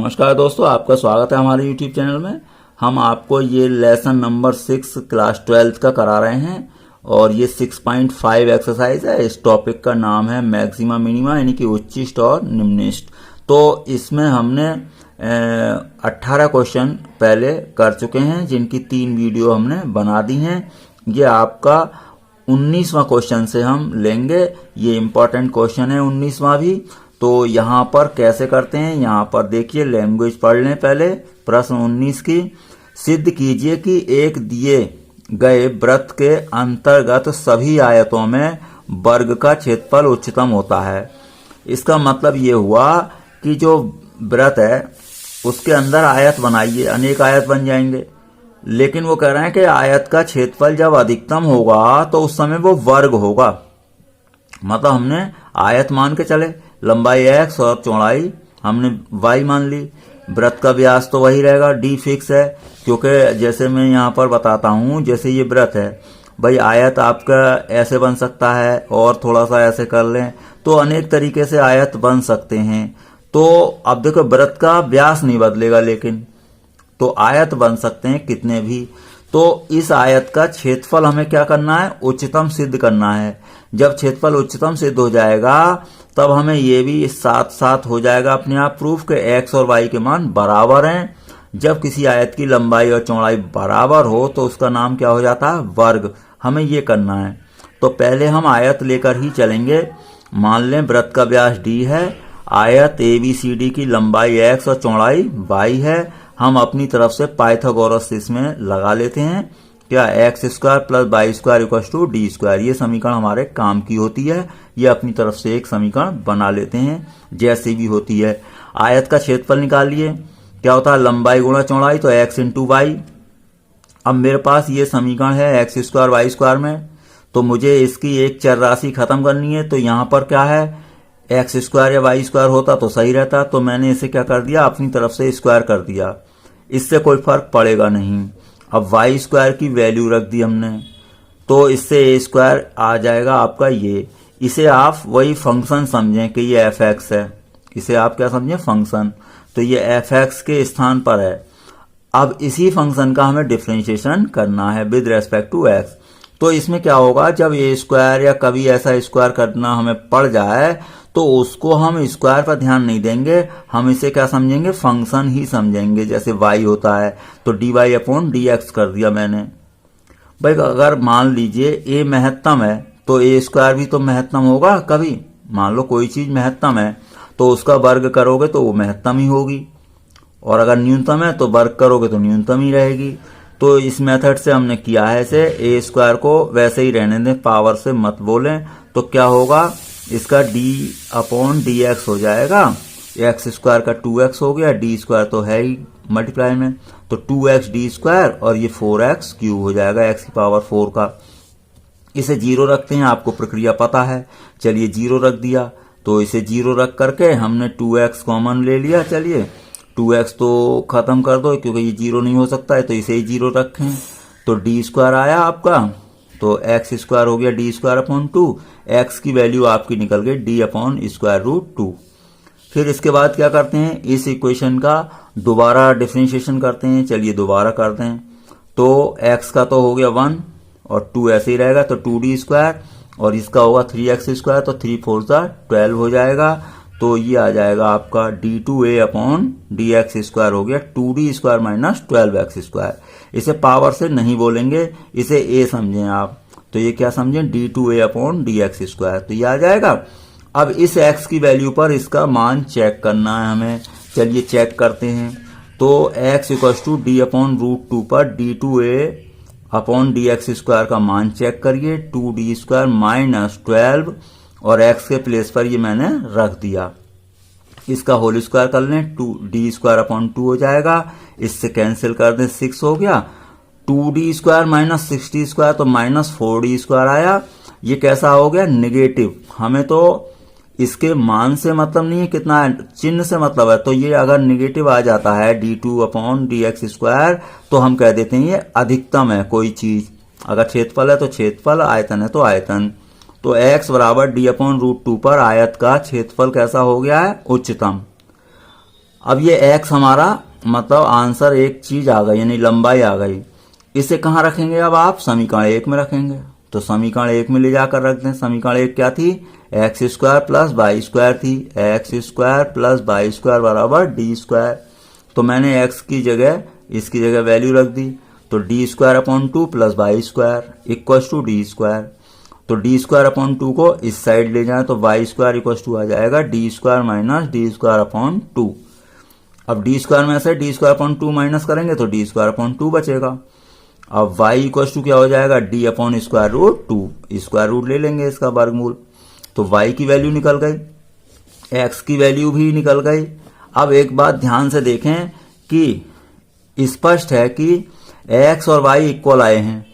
नमस्कार दोस्तों, आपका स्वागत है हमारे YouTube चैनल में। हम आपको ये लेसन नंबर 6 क्लास 12 का करा रहे हैं और ये 6.5 एक्सरसाइज है। इस टॉपिक का नाम है मैक्सिमा मिनिमा, यानी कि उच्चिष्ट और निम्निष्ट। तो इसमें हमने 18 क्वेश्चन पहले कर चुके हैं, जिनकी 3 वीडियो हमने बना दी हैं। ये आपका 19वां क्वेश्चन से हम लेंगे। ये इम्पोर्टेंट क्वेश्चन है 19वां भी। तो यहाँ पर कैसे करते हैं, यहाँ पर देखिए, लैंग्वेज पढ़ लें पहले। प्रश्न 19 की, सिद्ध कीजिए कि एक दिए गए वृत्त के अंतर्गत सभी आयतों में वर्ग का क्षेत्रफल उच्चतम होता है। इसका मतलब ये हुआ कि जो वृत्त है उसके अंदर आयत बनाइए, अनेक आयत बन जाएंगे, लेकिन वो कह रहे हैं कि आयत का क्षेत्रफल जब अधिकतम होगा तो उस समय वो वर्ग होगा। मतलब हमने आयत मान के चले, लंबाई x और चौड़ाई हमने y मान ली। वृत्त का व्यास तो वही रहेगा, d फिक्स है, क्योंकि जैसे मैं यहाँ पर बताता हूँ, जैसे ये वृत्त है भाई, आयत आपका ऐसे बन सकता है और थोड़ा सा ऐसे कर लें, तो अनेक तरीके से आयत बन सकते हैं। तो अब देखो, वृत्त का व्यास नहीं बदलेगा, लेकिन तो आयत बन सकते हैं कितने भी। तो इस आयत का क्षेत्रफल हमें क्या करना है, उच्चतम सिद्ध करना है। जब क्षेत्रफल उच्चतम सिद्ध हो जाएगा तब हमें ये भी साथ साथ हो जाएगा अपने आप प्रूफ के x और y के मान बराबर हैं। जब किसी आयत की लंबाई और चौड़ाई बराबर हो तो उसका नाम क्या हो जाता है, वर्ग। हमें ये करना है। तो पहले हम आयत लेकर ही चलेंगे। मान लें वृत्त का व्यास d है, आयत ABCD की लंबाई x और चौड़ाई y है। हम अपनी तरफ से पाइथागोरस इसमें लगा लेते हैं। क्या, x square plus y square equals to d square. ये समीकरण हमारे काम की होती है। ये अपनी तरफ से एक समीकरण बना लेते हैं, जैसे भी होती है। आयत का क्षेत्रफल निकालिए, क्या होता है, लंबाई गुणा चौड़ाई, तो एक्स इंटू वाई। अब मेरे पास ये समीकरण है एक्स स्क्वायर वाई स्क्वायर में, तो मुझे इसकी एक चर राशि खत्म करनी है। तो यहाँ पर क्या है, एक्स स्क्वायर या वाई स्क्वायर होता तो सही रहता, तो मैंने इसे क्या कर दिया, अपनी तरफ से स्क्वायर कर दिया। इससे कोई फर्क पड़ेगा नहीं। अब वाई स्क्वायर की वैल्यू रख दी हमने, तो इससे ए स्क्वायर आ जाएगा आपका ये। इसे आप वही फंक्शन समझें कि ये एफ एक्स है। इसे आप क्या समझें, फंक्शन। तो ये एफ एक्स के स्थान पर है। अब इसी फंक्शन का हमें डिफरेंशिएशन करना है विद रेस्पेक्ट टू एक्स। तो इसमें क्या होगा, जब ए स्क्वायर या कभी ऐसा स्क्वायर करना हमें पड़ जाए तो उसको हम स्क्वायर पर ध्यान नहीं देंगे, हम इसे क्या समझेंगे, फंक्शन ही समझेंगे। जैसे y होता है तो dy अपॉन dx कर दिया मैंने। भाई अगर मान लीजिए a महत्तम है तो a स्क्वायर भी तो महत्तम होगा कभी। मान लो कोई चीज महत्तम है तो उसका वर्ग करोगे तो वो महत्तम ही होगी, और अगर न्यूनतम है तो वर्ग करोगे तो न्यूनतम ही रहेगी। तो इस मेथड से हमने किया है इसे। a स्क्वायर को वैसे ही रहने दें, पावर से मत बोलें। तो क्या होगा, इसका d अपॉन डी एक्स हो जाएगा। एक्स स्क्वायर का 2x हो गया, डी स्क्वायर तो है ही मल्टीप्लाई में, तो 2x डी स्क्वायर, और ये 4x क्यूब हो जाएगा x की पावर 4 का। इसे 0 रखते हैं, आपको प्रक्रिया पता है। चलिए 0 रख दिया, तो इसे 0 रख करके हमने 2x कॉमन ले लिया। चलिए 2x तो खत्म कर दो, क्योंकि ये 0 नहीं हो सकता है, तो इसे ही 0 रखें। तो डी स्क्वायर आया आपका, तो एक्स स्क्वायर हो गया डी स्क्वायर अपॉन 2। एक्स की वैल्यू आपकी निकल गई डी अपॉन स्क्वायर रूट 2। फिर इसके बाद क्या करते हैं, इस इक्वेशन का दोबारा डिफरेंशिएशन करते हैं। चलिए दोबारा करते हैं। तो एक्स का तो हो गया 1 और 2 ऐसे ही रहेगा, तो 2d स्क्वायर, और इसका होगा 3x स्क्वायर, तो 3 4 12 हो जाएगा। तो ये आ जाएगा आपका d2a अपॉन dx स्क्वायर हो गया 2d square minus 12x square. इसे पावर से नहीं बोलेंगे, इसे a समझें आप। तो ये क्या समझें, d2a अपॉन dx स्क्वायर, तो ये आ जाएगा। अब इस x की वैल्यू पर इसका मान चेक करना है हमें। चलिए चेक करते हैं। तो x equals to d upon root 2 पर d2a अपॉन dx स्क्वायर का मान चेक करिए, 2d स्क्वायर माइनस 12, और x के प्लेस पर ये मैंने रख दिया। इसका होल स्क्वायर कर लें, 2d स्क्वायर अपॉन 2 हो जाएगा। इससे कैंसिल कर दें, 6 हो गया। 2d square minus 6d square, तो माइनस 4d स्क्वायर आया। ये कैसा हो गया, निगेटिव। हमें तो इसके मान से मतलब नहीं है, कितना चिन्ह से मतलब है। तो ये अगर निगेटिव आ जाता है d2 अपॉन dx स्क्वायर, तो हम कह देते हैं ये अधिकतम है कोई चीज। अगर क्षेत्रफल है तो क्षेत्रफल, आयतन है तो आयतन। तो x बराबर d अपॉन रूट 2 पर आयत का क्षेत्रफल कैसा हो गया है, उच्चतम। अब ये x हमारा मतलब आंसर एक चीज आ गई, यानी लंबाई आ गई। इसे कहाँ रखेंगे अब आप? समीकरण 1 में रखेंगे। तो समीकरण 1 में ले जाकर रख दें। समीकरण 1 क्या थी? X square plus y square थी। X square plus y square बराबर डी स्क्वायर। तो मैंने x की जगह इसकी जगह वैल्यू रख दी। तो d square upon 2 plus y square equal to d square. तो डी स्क्वायर अपॉन 2 को इस साइड ले जाए तो वाई स्क्वायर इक्वल टू आ जाएगा d square minus d square upon 2। अब डी स्क्वायर में से डी स्क्वायर अपॉन 2 माइनस करेंगे तो डी स्क्वायर अपॉन 2 बचेगा। अब y इक्वल टू क्या हो जाएगा? d upon square root 2। Square root ले लेंगे इसका वर्गमूल। तो y की वैल्यू निकल गई, x की वैल्यू भी निकल गई। अब एक बात ध्यान से देखें कि स्पष्ट है कि x और y इक्वल आए हैं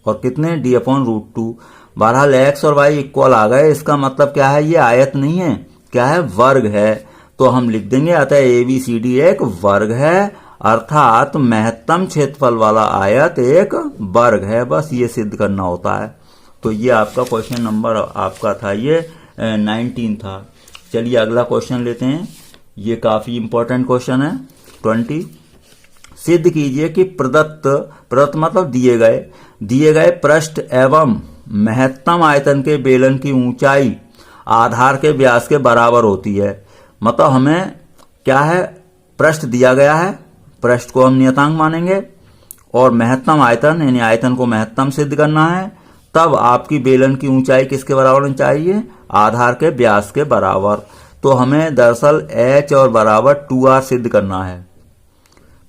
और कितने? d upon root 2। बहरहाल x और y इक्वल आ गए, इसका मतलब क्या है? ये आयत नहीं है, क्या है? वर्ग है। तो हम लिख देंगे अतः ABCD एक वर्ग है, अर्थात महत्तम क्षेत्रफल वाला आयत एक वर्ग है। बस ये सिद्ध करना होता है। तो ये आपका क्वेश्चन नंबर आपका था, ये 19 था। चलिए अगला क्वेश्चन लेते हैं। ये काफी इंपॉर्टेंट क्वेश्चन है 20। सिद्ध कीजिए कि प्रदत्त मतलब दिए गए पृष्ठ एवं महत्तम आयतन के बेलन की ऊंचाई आधार के व्यास के बराबर होती है। मतलब हमें क्या है? पृष्ठ दिया गया है, पृष्ठ को हम नियतांक मानेंगे और महत्तम आयतन यानी आयतन को महत्तम सिद्ध करना है। तब आपकी बेलन की ऊंचाई किसके बराबर होनी चाहिए? आधार के व्यास के बराबर। तो हमें दरअसल h और बराबर 2r सिद्ध करना है।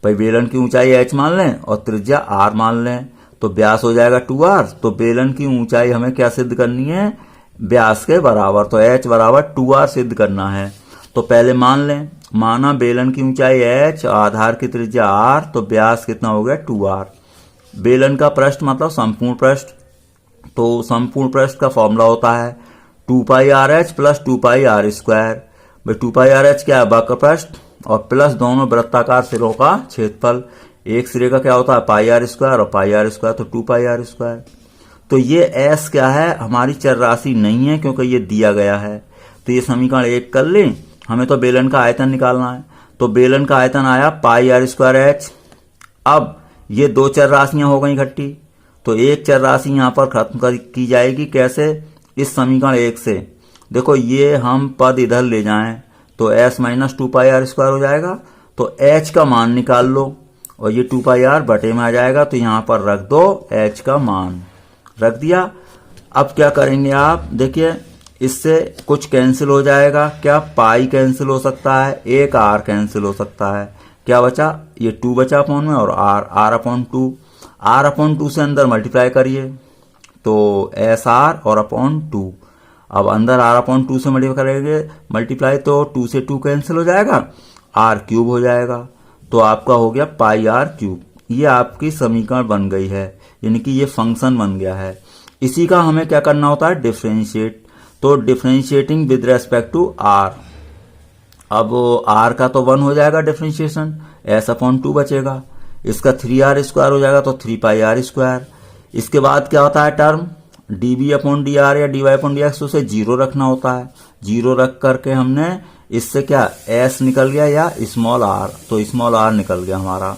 भाई बेलन की ऊंचाई h मान लें और त्रिज्या r मान लें तो व्यास हो जाएगा 2r। तो बेलन की ऊंचाई हमें क्या सिद्ध करनी है? व्यास के बराबर। तो h बराबर 2r सिद्ध करना है। तो पहले मान लें, माना बेलन की ऊंचाई h, आधार की त्रिज्या r, तो व्यास कितना हो गया? 2r। बेलन का पृष्ठ मतलब संपूर्ण पृष्ठ। तो संपूर्ण पृष्ठ का फॉर्मूला होता है 2 pi r h plus 2 pi r square. भाई 2 पाई आर एच क्या है? वक्र पृष्ठ और प्लस दोनों वृत्ताकार सिरों का क्षेत्रफल। एक सिरे का क्या होता है? पाई आर स्क्वायर और पाई आर स्क्वायर, तो 2 पाई आर स्क्वायर। तो ये s क्या है? हमारी चर राशि नहीं है क्योंकि ये दिया गया है। तो ये समीकरण 1 कर लें। हमें तो बेलन का आयतन निकालना है। तो बेलन का आयतन आया पाई आर स्क्वायर एच। अब ये दो चर राशियां हो गई इकट्ठी, तो एक चर राशि यहां पर खत्म की जाएगी। कैसे? इस समीकरण 1 से। देखो ये हम पद इधर ले जाएं तो s minus 2 pi r square हो जाएगा। तो h का मान निकाल लो और ये 2 पाई आर बटे में आ जाएगा। तो यहां पर रख दो h का मान, रख दिया। अब क्या करेंगे आप? देखिए इससे कुछ कैंसिल हो जाएगा। क्या? पाई कैंसिल हो सकता है, एक r कैंसिल हो सकता है। क्या बचा? ये 2 बचा अपॉन में और r अपॉन 2। r अपॉन 2 से अंदर मल्टीप्लाई करिए तो एस आर और अपॉन 2। अब अंदर r अपॉन 2 से मल्टीप्लाई तो 2 से 2 कैंसिल हो जाएगा, r क्यूब हो जाएगा। तो आपका हो गया पाई आर क्यूब। ये आपकी समीकरण बन गई है, यानी कि ये फंक्शन बन गया है। इसी का हमें क्या करना होता है? डिफरेंशिएट। तो differentiating with respect to r। अब r का तो 1 हो जाएगा डिफरेंशिएशन, s अपॉन 2 बचेगा। इसका 3r स्क्वायर हो जाएगा तो 3 पाई आर स्क्वायर। इसके बाद क्या होता है term? dv upon d are या dy अपॉन डी एक्स, उसे 0 रखना होता है। 0 रख करके हमने इससे क्या s निकल गया या स्मॉल r, तो स्मॉल r निकल गया हमारा।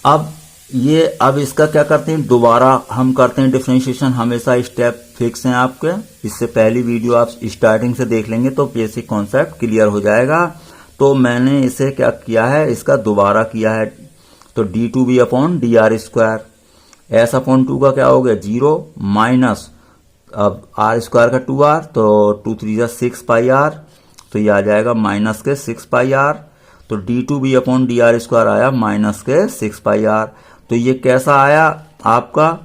अब इसका क्या करते हैं? दोबारा हम करते हैं डिफरेंशिएशन। हमेशा स्टेप फिक्स हैं आपके। इससे पहली वीडियो आप स्टार्टिंग से देख लेंगे तो बेसिक कॉन्सेप्ट क्लियर हो जाएगा। तो मैंने इसे क्या किया है? इसका दोबारा किया है। तो d2b upon d are square, s upon 2 का क्या हो गया? 0 माइनस अब r स्क्वायर का 2r, तो 2 3 जा 6 पाई r, तो ये आ जाएगा माइनस के 6 पाई r। तो d2b upon d are square आया माइनस के 6 पाई r। तो ये कैसा आया आपका?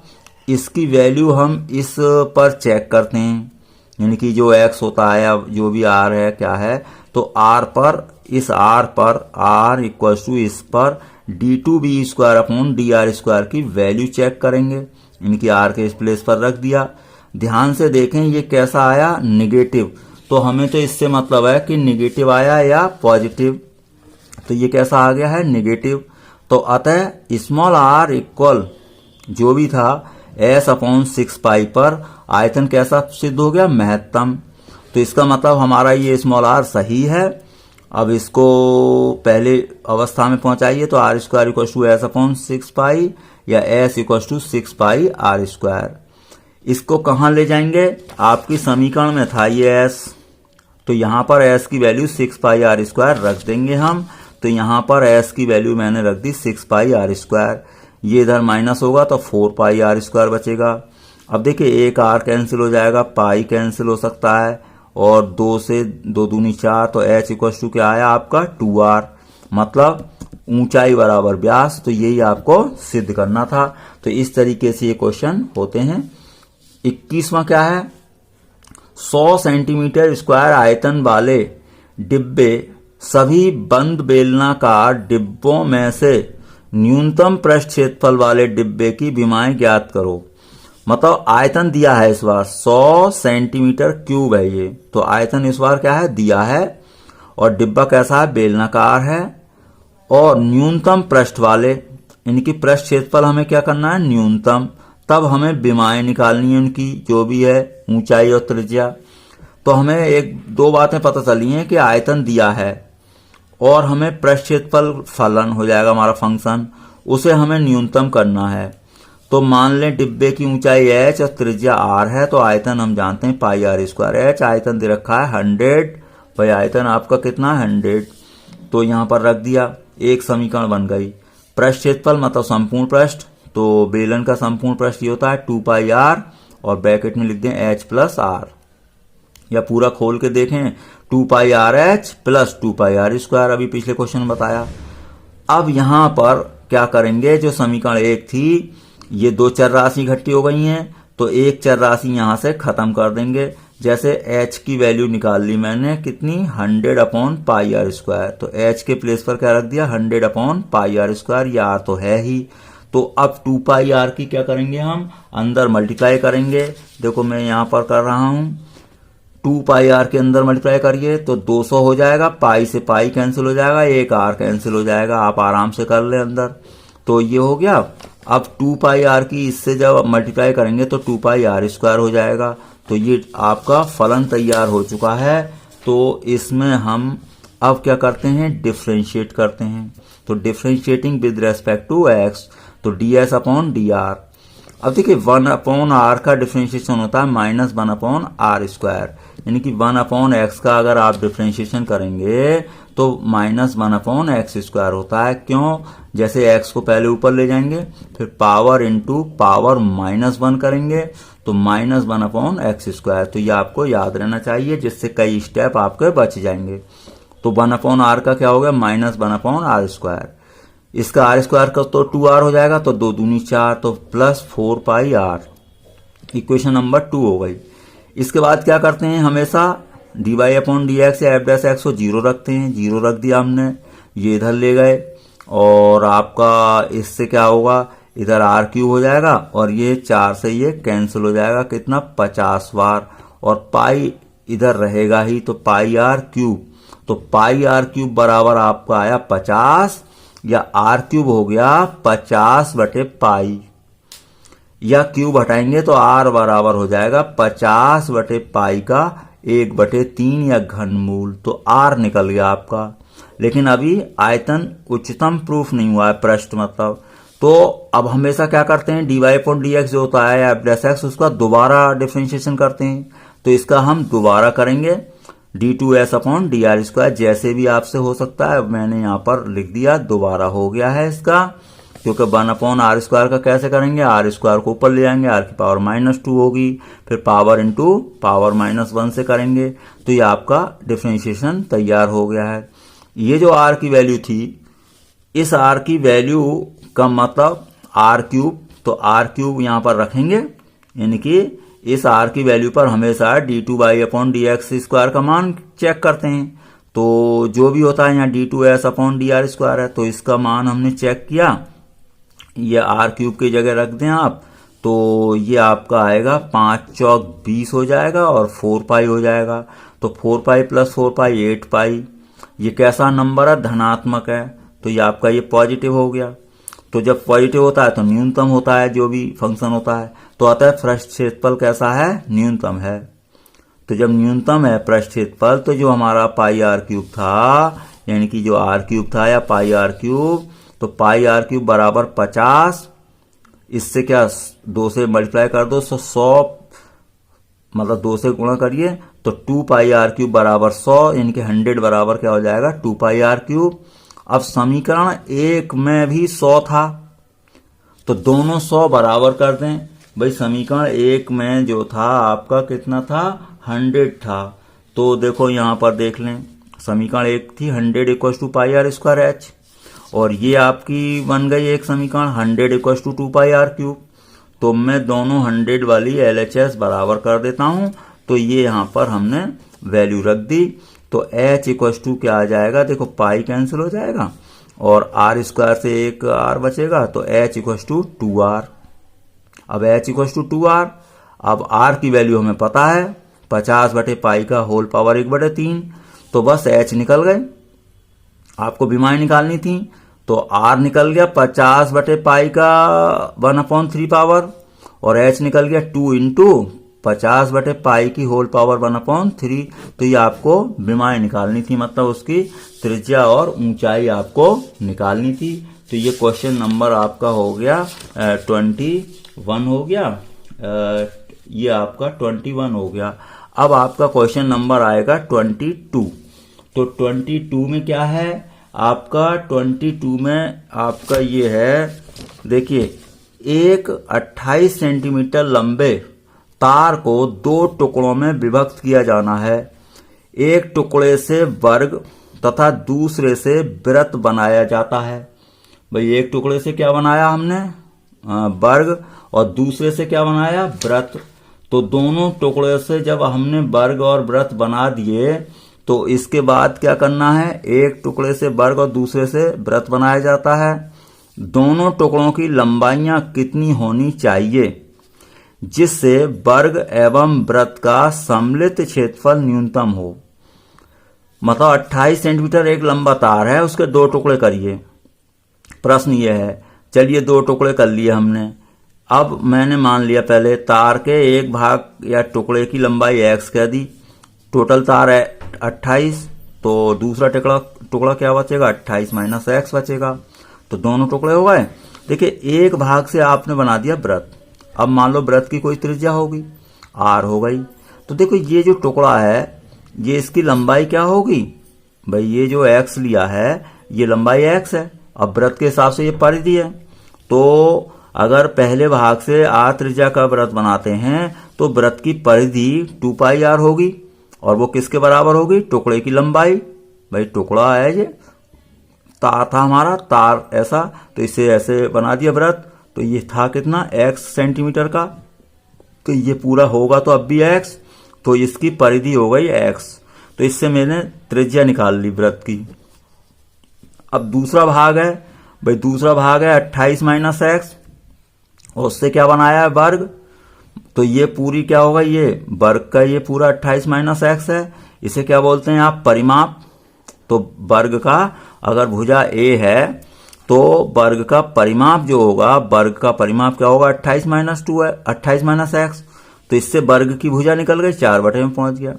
इसकी वैल्यू हम इस पर चेक करते हैं, यानी कि जो x होता है या जो भी r है क्या है, तो r पर, इस r पर r इक्वल टू इस पर d2b square upon d are square की वैल्यू चेक करेंगे, यानी कि r के इस प्लेस पर रख दिया। ध्यान से देखें ये कैसा आया? निगेटिव। तो हमें तो इससे मतलब है कि निगेटिव आया या पॉजिटिव। तो ये कैसा आ गया है? निगेटिव। तो अतः स्मॉल r इक्वल जो भी था s अपॉन 6 पाई पर आयतन कैसा सिद्ध हो गया? महत्तम। तो इसका मतलब हमारा ये स्मॉल r सही है अब इसको पहले अवस्था में पहुंचाइए तो r square equal to s upon 6 pi या s equal to 6 pi r square. इसको कहाँ ले जाएंगे, आपकी समीकरण में था ये एस, तो यहाँ पर एस की वैल्यू 6 पाई आर स्क्वायर रख देंगे हम। तो यहाँ पर एस की वैल्यू मैंने रख दी 6 पाई आर स्क्वायर। ये इधर माइनस होगा तो 4 पाई आर स्क्वायर बचेगा। अब देखिए एक आर कैंसिल हो जाएगा, पाई कैंसिल हो सकता है, और 2 से 2 दूनी 4, तो एच इक्वल टू क्या आया आपका 2r, मतलब ऊंचाई बराबर व्यास। तो यही आपको सिद्ध करना था। तो इस तरीके से ये क्वेश्चन होते हैं। 21वां क्या है, 100 सेंटीमीटर स्क्वायर आयतन वाले डिब्बे सभी बंद बेलनाकार डिब्बों में से न्यूनतम पृष्ठ क्षेत्रफल वाले डिब्बे की विमाएं ज्ञात करो। मतलब आयतन दिया है इस बार 100 सेंटीमीटर क्यूब है ये, तो आयतन इस बार क्या है दिया है, और डिब्बा कैसा है बेलनाकार है, और न्यूनतम पृष्ठ वाले, इनकी पृष्ठ क्षेत्रफल हमें क्या करना है न्यूनतम, तब हमें विमाएं निकालनी है उनकी जो भी है ऊंचाई और त्रिज्या। तो हमें एक दो बातें पता चली हैं कि आयतन दिया है और हमें पृष्ठ क्षेत्रफल फलन हो जाएगा हमारा फंक्शन, उसे हमें न्यूनतम करना है। तो मान लें डिब्बे की ऊंचाई h और त्रिज्या r है, तो आयतन हम जानते हैं पाई आर स्क्वायर। h आयतन दे रखा है 100, भाई आयतन आपका कितना 100, तो यहाँ पर रख दिया, एक समीकरण बन गई। पृष्ठ क्षेत्रफल मतलब संपूर्ण पृष्ठ, तो बेलन का संपूर्ण पृष्ठ ये होता है 2 पाई आर, और ब्रैकेट में लिख दें h प्लस आर, या पूरा खोल के देखें 2 pi r h plus 2 pi r square, अभी पिछले क्वेश्चन में बताया। अब यहां पर क्या करेंगे, जो समीकरण 1 थी, ये दो चर राशि इकट्ठी हो गई हैं, तो एक चर राशि यहां से खत्म कर देंगे। जैसे h की वैल्यू निकाल ली मैंने कितनी 100 अपॉन पाई आर स्क्वायर, तो h के प्लेस पर क्या रख दिया 100 अपॉन पाई आर स्क्वायर, ये r तो है ही। तो अब 2 पाई आर की क्या करेंगे हम अंदर मल्टीप्लाई करेंगे। देखो मैं यहां पर कर रहा हूं, 2 पाई आर के अंदर मल्टीप्लाई करिए तो 200 हो जाएगा, पाई से पाई कैंसिल हो जाएगा, एक आर कैंसिल हो जाएगा, आप आराम से कर ले अंदर। तो ये हो गया। अब 2 पाई आर की इससे जब मल्टीप्लाई करेंगे तो 2 पाई आर स्क्वायर हो जाएगा। तो ये आपका फलन तैयार हो चुका है। तो इसमें हम अब क्या करते हैं डिफ्रेंशिएट करते हैं। तो differentiating with respect to x, तो d s upon d r. अब देखिए 1 अपॉन आर का डिफ्रेंशिएशन होता है माइनस 1 अपॉन आर स्क्वायर, यानी कि 1 अपॉन एक्स का अगर आप डिफ्रेंशिएशन करेंगे तो माइनस 1 अपॉन एक्स स्क्वायर होता है। क्यों, जैसे एक्स को पहले ऊपर ले जाएंगे, फिर पावर इंटू पावर माइनस 1 करेंगे, तो माइनस 1 अपॉन एक्स स्क्वायर। तो ये आपको याद रहना चाहिए, जिससे कई स्टेप आपके बच जाएंगे। तो 1 अपॉन आर का क्या हो गया माइनस 1 अपॉन आर स्क्वायर, इसका आर स्क्वायर का तो 2r हो जाएगा, तो 2 दूनी 4, तो plus 4 pi r. Equation number 2 हो गई। इसके बाद क्या करते हैं, हमेशा d y upon d x या एफ डैश एक्स को 0 रखते हैं। 0 रख दिया हमने, ये इधर ले गए, और आपका इससे क्या होगा इधर आर क्यूब हो जाएगा, और ये 4 से ये कैंसिल हो जाएगा, कितना 50 बार, और पाई इधर रहेगा ही, तो पाई आर क्यूब। तो पाई आर क्यूब बराबर आपका आया 50, या आर क्यूब हो गया 50 बटे पाई, या क्यूब हटाएंगे तो आर बराबर हो जाएगा 50 बटे पाई का 1/3 या घनमूल, तो आर निकल गया आपका। लेकिन अभी आयतन उच्चतम प्रूफ नहीं हुआ है पृष्ठ मतलब। तो अब हमेशा क्या करते हैं d y upon d x जो होता है एफ डैश एक्स, उसका दोबारा डिफरेंशिएशन करते हैं। तो इसका हम दोबारा करेंगे d2s upon d are square, जैसे भी आपसे हो सकता है, मैंने यहाँ पर लिख दिया, दोबारा हो गया है इसका। क्योंकि 1 अपॉन आर स्क्वायर का कैसे करेंगे, आर स्क्वायर को ऊपर ले जाएंगे, आर की पावर -2 होगी, फिर पावर इंटू पावर -1 से करेंगे, तो ये आपका डिफरेंशिएशन तैयार हो गया है। ये जो आर की वैल्यू थी, इस आर की वैल्यू का मतलब आर क्यूब, तो आर क्यूब यहाँ पर रखेंगे, यानी कि इस आर की वैल्यू पर हमेशा d2y upon d x square का मान चेक करते हैं। तो जो भी होता है यहाँ d2s upon d are square है, तो इसका मान हमने चेक किया, ये आर क्यूब की जगह रख दें आप, तो ये आपका आएगा 5 चौक 20 हो जाएगा, और 4 पाई हो जाएगा। तो 4 पाई प्लस 4 पाई 8 पाई। ये कैसा नंबर है, धनात्मक है, तो ये आपका ये पॉजिटिव हो गया। तो जब पॉजिटिव होता है तो न्यूनतम होता है जो भी फंक्शन होता है, तो अतः पृष्ठ क्षेत्रफल कैसा है, न्यूनतम है। तो जब न्यूनतम है पृष्ठ क्षेत्रफल तो जो हमारा पाई आर क्यूब था, यानी कि जो आर क्यूब था या पाई आर क्यूब, तो पाई आर क्यूब बराबर 50, इससे क्या 2 से मल्टीप्लाई कर दो, 100 मतलब 2 से गुणा करिए तो 2 पाई आर क्यूब बराबर 100, यानी कि 100 बराबर क्या हो जाएगा 2 पाई आर क्यूब। अब समीकरण 1 में भी 100 था तो दोनों 100 बराबर कर दें। भाई समीकरण 1 में जो था आपका कितना था 100 था, तो देखो यहां पर देख लें समीकरण 1 थी 100 equal to pi r square h, और ये आपकी बन गई एक समीकरण 100 equal to 2 pi r cube. तो मैं दोनों 100 वाली LHS बराबर कर देता हूं, तो ये यहां पर हमने वैल्यू रख दी। तो H इक्वल टू क्या आ जाएगा, देखो पाई कैंसिल हो जाएगा और आर स्क्वायर से एक आर बचेगा, तो H इक्वल टू 2R। अब H इक्वल टू 2R, अब R की वैल्यू हमें पता है 50 बटे पाई का होल पावर 1/3, तो बस H निकल गए। आपको बीमारी निकालनी थी तो R निकल गया 50 बटे पाई का 1/3 पावर, और H निकल गया 2 इंटू 50 बटे पाई की होल पावर 1/3। तो ये आपको बीमारी निकालनी थी, मतलब उसकी त्रिज्या और ऊंचाई आपको निकालनी थी। तो ये क्वेश्चन नंबर आपका हो गया 21 हो गया, ये आपका 21 हो गया। अब आपका क्वेश्चन नंबर आएगा 22। तो 22 में क्या है आपका, 22 में आपका ये है, देखिए एक 28 सेंटीमीटर लंबे तार को 2 टुकड़ों में विभक्त किया जाना है। एक टुकड़े से वर्ग तथा दूसरे से वृत्त बनाया जाता है। भाई एक टुकड़े से क्या बनाया हमने वर्ग, और दूसरे से क्या बनाया वृत्त। तो दोनों टुकड़े से जब हमने वर्ग और वृत्त बना दिए तो इसके बाद क्या करना है, एक टुकड़े से वर्ग और दूसरे से वृत्त बनाया जाता है। दोनों टुकड़ों की लंबाइयां कितनी होनी चाहिए जिससे वर्ग एवं वृत्त का सम्मिलित क्षेत्रफल न्यूनतम हो। मतलब 28 सेंटीमीटर एक लंबा तार है, उसके 2 टुकड़े करिए। प्रश्न ये है, चलिए 2 टुकड़े कर लिए हमने। अब मैंने मान लिया पहले तार के एक भाग या टुकड़े की लंबाई x कह दी, टोटल तार है 28, तो दूसरा टुकड़ा क्या बचेगा 28 माइनस x बचेगा। तो दोनों टुकड़े हो गए। देखिए एक भाग से आपने बना दिया वृत्त, अब मान लो वृत्त की कोई त्रिज्या होगी r हो गई। तो देखो ये जो टुकड़ा है ये इसकी लंबाई क्या होगी, भाई ये जो x लिया है ये लंबाई x है, अब वृत्त के हिसाब से ये परिधि है। तो अगर पहले भाग से r त्रिज्या का वृत्त बनाते हैं तो वृत्त की परिधि 2 पाई r होगी, और वो किसके बराबर होगी, टुकड़े की लंबाई। भाई टुकड़ा है ये तार था हमारा, तार ऐसा, तो इसे ऐसे बना दिया वृत्त, तो ये था कितना x सेंटीमीटर का, तो ये पूरा होगा तो अब भी x, तो इसकी परिधि हो गई x। तो इससे मैंने त्रिज्या निकाल ली वृत्त की। अब दूसरा भाग है, भाई दूसरा भाग है 28 माइनस x, और उससे क्या बनाया है वर्ग, तो ये पूरी क्या होगा, ये वर्ग का ये पूरा 28 माइनस x है, इसे क्या बोलते हैं आप परिमाप। तो वर्ग का अगर भुजा a है तो वर्ग का परिमाप जो होगा, वर्ग का परिमाप क्या होगा 28 माइनस 2 है, 28 माइनस x, तो इससे वर्ग की भुजा निकल गई, 4 बटे में पहुंच गया।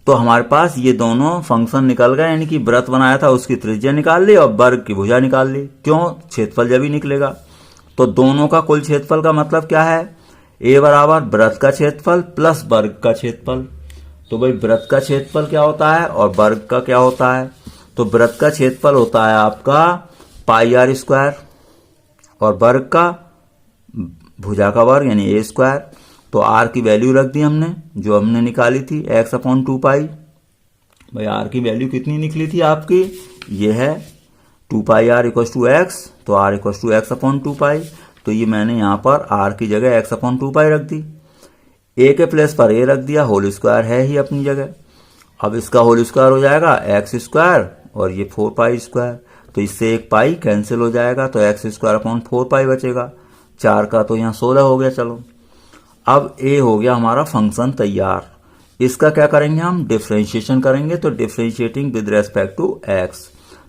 तो हमारे पास ये दोनों फंक्शन निकल गए, यानी कि वृत्त बनाया था उसकी त्रिज्या निकाल ली और वर्ग की भुजा निकाल ली। क्यों, क्षेत्रफल जब ही निकलेगा। तो दोनों का कुल क्षेत्रफल का मतलब क्या है, a बराबर वृत्त का क्षेत्रफल प्लस वर्ग का क्षेत्रफल। तो भाई वृत्त का क्षेत्रफल क्या होता है और वर्ग का क्या होता है, तो वृत्त का क्षेत्रफल होता है आपका पाई आर स्क्वायर, और वर्ग का भुजा का वर्ग यानी a स्क्वायर। तो r की वैल्यू रख दी हमने जो हमने निकाली थी x/2 पाई। भाई r की वैल्यू कितनी निकली थी आपकी, ये है 2 पाई r इक्वल टू x, तो r इक्वल टू x/2 पाई। तो ये मैंने यहाँ पर r की जगह x/2 पाई रख दी, a के प्लेस पर a रख दिया, होल स्क्वायर है ही अपनी जगह। अब इसका होल स्क्वायर हो जाएगा x स्क्वायर और ये 4 पाई स्क्वायर, तो इससे एक पाई कैंसिल हो जाएगा, तो x²/4 पाई बचेगा। 4 का तो यहाँ 16 हो गया। चलो अब a हो गया हमारा फंक्शन तैयार। इसका क्या करेंगे हम, डिफरेंशिएशन करेंगे। तो differentiating with respect to x,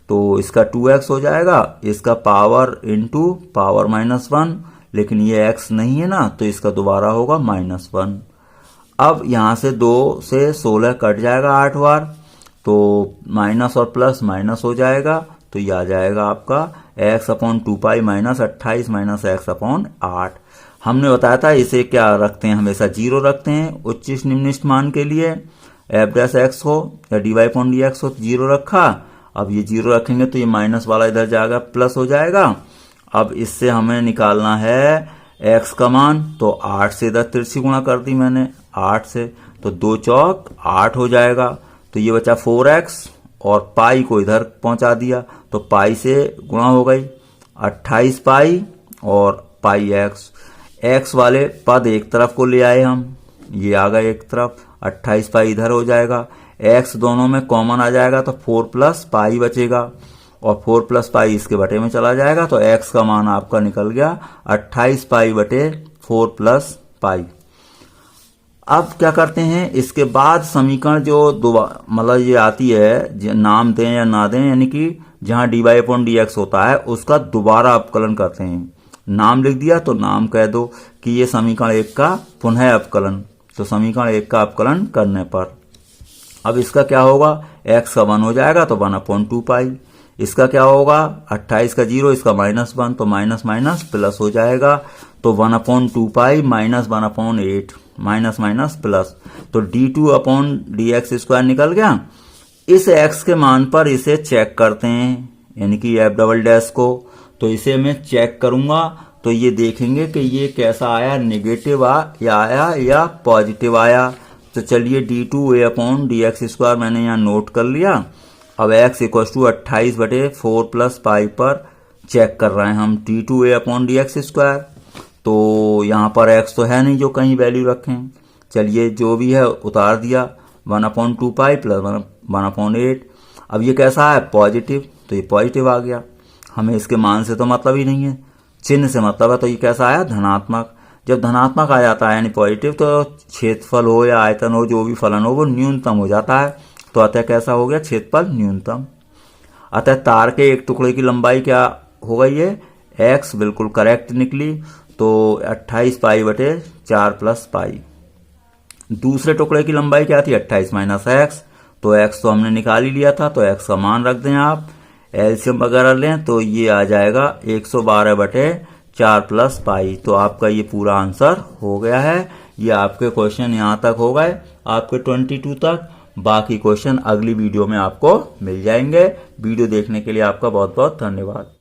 तो इसका 2x हो जाएगा, इसका पावर इंटू पावर -1, लेकिन ये x नहीं है ना, तो इसका दोबारा होगा -1। अब यहाँ से 2 से 16 कट जाएगा 8 बार, तो माइनस और प्लस माइनस हो जाएगा, तो ये आ जाएगा आपका x upon 2 pi minus 28 minus x upon 8। हमने बताया था इसे क्या रखते हैं, हमेशा 0 रखते हैं उच्चिष्ट निम्निष्ट मान के लिए। एफ डैश एक्स हो या d y upon d x हो, 0 रखा। अब ये 0 रखेंगे तो ये माइनस वाला इधर जाएगा, प्लस हो जाएगा। अब इससे हमें निकालना है x का मान, तो 8 से इधर तिरछी गुणा कर दी मैंने 8 से, तो 2 चौक 8 हो जाएगा। तो ये बचा 4x और पाई को इधर पहुंचा दिया, तो पाई से गुणा हो गई 28 पाई और पाई x वाले पद एक तरफ को ले आए हम, ये आ गए एक तरफ, 28 पाई इधर हो जाएगा, x दोनों में कॉमन आ जाएगा तो 4 प्लस पाई बचेगा और 4 प्लस पाई इसके बटे में चला जाएगा, तो x का मान आपका निकल गया 28 पाई बटे 4 प्लस पाई। अब क्या करते हैं, इसके बाद समीकरण जो मतलब ये आती है, नाम दें या ना दें, यानी कि जहां d y upon d x होता है उसका दोबारा अवकलन करते हैं। नाम लिख दिया तो नाम कह दो कि ये समीकरण 1 का पुनः अवकलन, तो समीकरण 1 का अवकलन करने पर अब इसका क्या होगा, x का 1 हो जाएगा तो 1 अपॉन 2 पाई। इसका क्या होगा, 28 का 0, इसका -1, तो माइनस माइनस प्लस हो जाएगा, तो 1 upon 2 pi minus 1 upon 8, minus minus plus, तो d2 upon d x square निकल गया। इस x के मान पर इसे चेक करते हैं, यानी कि एफ डबल डैश को, तो इसे मैं चेक करूंगा तो ये देखेंगे कि ये कैसा आया, नेगेटिव आया या पॉजिटिव आया। तो चलिए d2 a upon d x square मैंने यहाँ नोट कर लिया। अब x इक्व टू 28 बटे 4 प्लस पाई पर चेक कर रहे हैं हम d2 a upon d x square, तो यहाँ पर x तो है नहीं जो कहीं वैल्यू रखें, चलिए जो भी है उतार दिया, 1 अपॉन 2 पाई प्लस 1 अपॉन 8। अब ये कैसा है, पॉजिटिव, तो ये पॉजिटिव आ गया। हमें इसके मान से तो मतलब ही नहीं है, चिन्ह से मतलब है, तो ये कैसा आया, धनात्मक। जब धनात्मक आ जाता है यानी पॉजिटिव, तो क्षेत्रफल हो या आयतन हो, जो भी फलन हो वो न्यूनतम हो जाता है, तो अतः कैसा हो गया, क्षेत्रफल न्यूनतम। अतः तार के एक टुकड़े की लंबाई क्या हो गई है, x, बिल्कुल करेक्ट निकली, तो 28 पाई बटे 4 प्लस पाई। दूसरे टुकड़े की लंबाई क्या थी, 28 माइनस एक्स, तो x तो हमने निकाल ही लिया था, तो x का मान रख दें आप, एलसीएम वगैरह लें तो ये आ जाएगा 112 बटे 4 प्लस पाई। तो आपका ये पूरा आंसर हो गया है। ये आपके क्वेश्चन यहाँ तक हो गए, आपके 22 तक। बाकी क्वेश्चन अगली वीडियो में आपको मिल जाएंगे। वीडियो देखने के लिए आपका बहुत बहुत धन्यवाद।